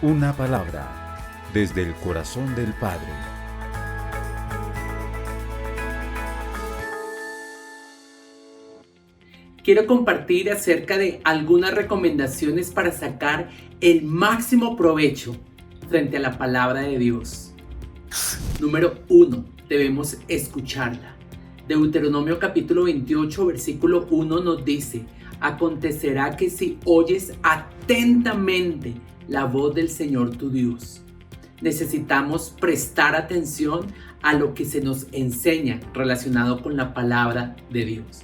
Una palabra desde el corazón del Padre. Quiero compartir acerca de algunas recomendaciones para sacar el máximo provecho frente a la palabra de Dios. Número 1. Debemos escucharla. Deuteronomio capítulo 28, versículo 1 nos dice: acontecerá que si oyes atentamente la voz del Señor tu Dios. Necesitamos prestar atención a lo que se nos enseña relacionado con la palabra de Dios.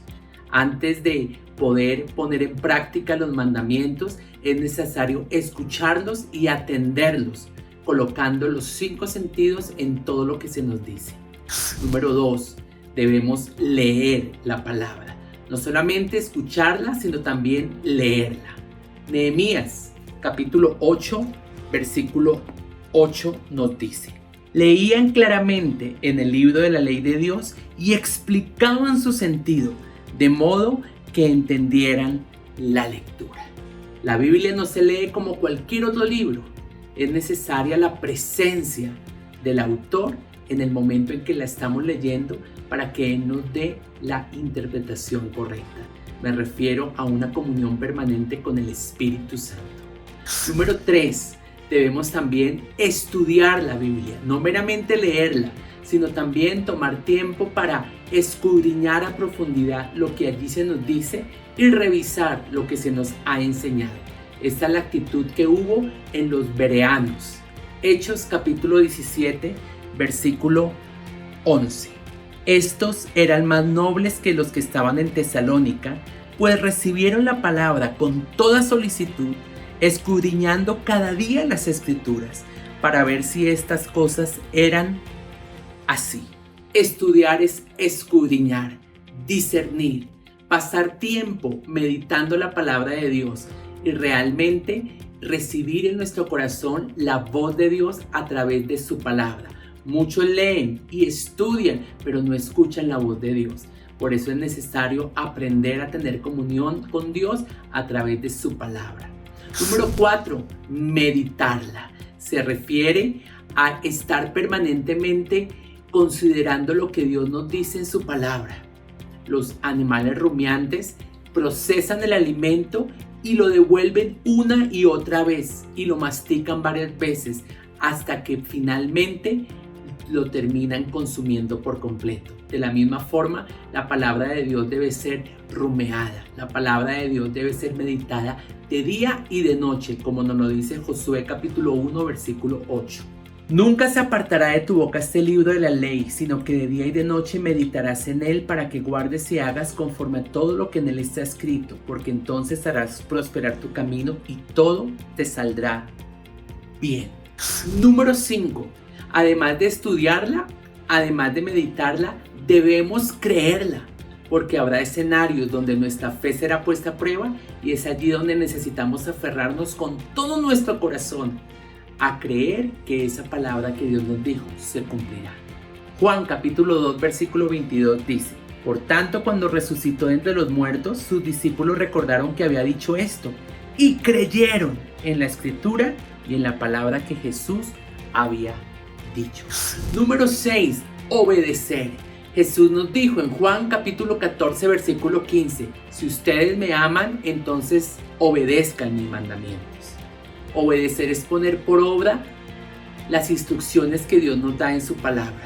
Antes de poder poner en práctica los mandamientos, es necesario escucharlos y atenderlos, colocando los 5 sentidos en todo lo que se nos dice. Número 2. Debemos leer la palabra. No solamente escucharla, sino también leerla. Nehemías, capítulo 8, versículo 8 nos dice: leían claramente en el libro de la ley de Dios y explicaban su sentido, de modo que entendieran la lectura. La Biblia no se lee como cualquier otro libro. Es necesaria la presencia del autor en el momento en que la estamos leyendo para que Él nos dé la interpretación correcta. Me refiero a una comunión permanente con el Espíritu Santo. Número 3. Debemos también estudiar la Biblia, no meramente leerla, sino también tomar tiempo para escudriñar a profundidad lo que allí se nos dice y revisar lo que se nos ha enseñado. Esta es la actitud que hubo en los bereanos. Hechos capítulo 17, versículo 11. Estos eran más nobles que los que estaban en Tesalónica, pues recibieron la palabra con toda solicitud, escudriñando cada día las Escrituras, para ver si estas cosas eran así. Estudiar es escudriñar, discernir, pasar tiempo meditando la palabra de Dios y realmente recibir en nuestro corazón la voz de Dios a través de su palabra. Muchos leen y estudian, pero no escuchan la voz de Dios. Por eso es necesario aprender a tener comunión con Dios a través de su palabra. Número 4. Meditarla. Se refiere a estar permanentemente considerando lo que Dios nos dice en su palabra. Los animales rumiantes procesan el alimento y lo devuelven una y otra vez y lo mastican varias veces hasta que finalmente lo terminan consumiendo por completo. De la misma forma, la palabra de Dios debe ser rumeada. La palabra de Dios debe ser meditada de día y de noche, como nos lo dice Josué capítulo 1, versículo 8. Nunca se apartará de tu boca este libro de la ley, sino que de día y de noche meditarás en él para que guardes y hagas conforme a todo lo que en él está escrito, porque entonces harás prosperar tu camino y todo te saldrá bien. Número 5. Además de estudiarla, además de meditarla, debemos creerla, porque habrá escenarios donde nuestra fe será puesta a prueba y es allí donde necesitamos aferrarnos con todo nuestro corazón a creer que esa palabra que Dios nos dijo se cumplirá. Juan capítulo 2 versículo 22 dice: por tanto, cuando resucitó entre los muertos, sus discípulos recordaron que había dicho esto y creyeron en la escritura y en la palabra que Jesús había dicho. Número 6. Obedecer. Jesús nos dijo en Juan capítulo 14 versículo 15: si ustedes me aman, entonces obedezcan mis mandamientos. Obedecer es poner por obra las instrucciones que Dios nos da en su palabra.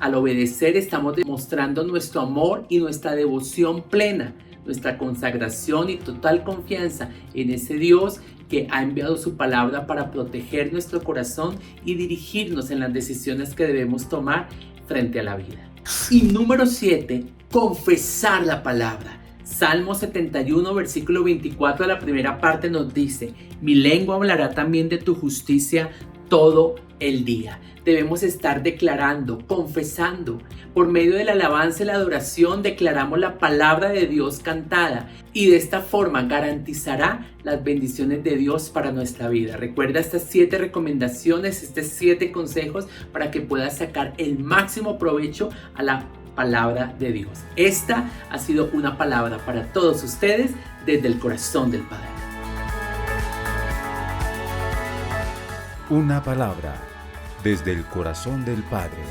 Al obedecer estamos demostrando nuestro amor y nuestra devoción plena, nuestra consagración y total confianza en ese Dios que ha enviado su palabra para proteger nuestro corazón y dirigirnos en las decisiones que debemos tomar frente a la vida. Y número 7, confesar la palabra. Salmo 71, versículo 24, la primera parte nos dice: mi lengua hablará también de tu justicia todo el día. Debemos estar declarando, confesando. Por medio de la alabanza y la adoración declaramos la palabra de Dios cantada y de esta forma garantizará las bendiciones de Dios para nuestra vida. Recuerda estas 7 recomendaciones, estos 7 consejos para que puedas sacar el máximo provecho a la palabra de Dios. Esta ha sido una palabra para todos ustedes desde el corazón del Padre. Una palabra desde el corazón del Padre.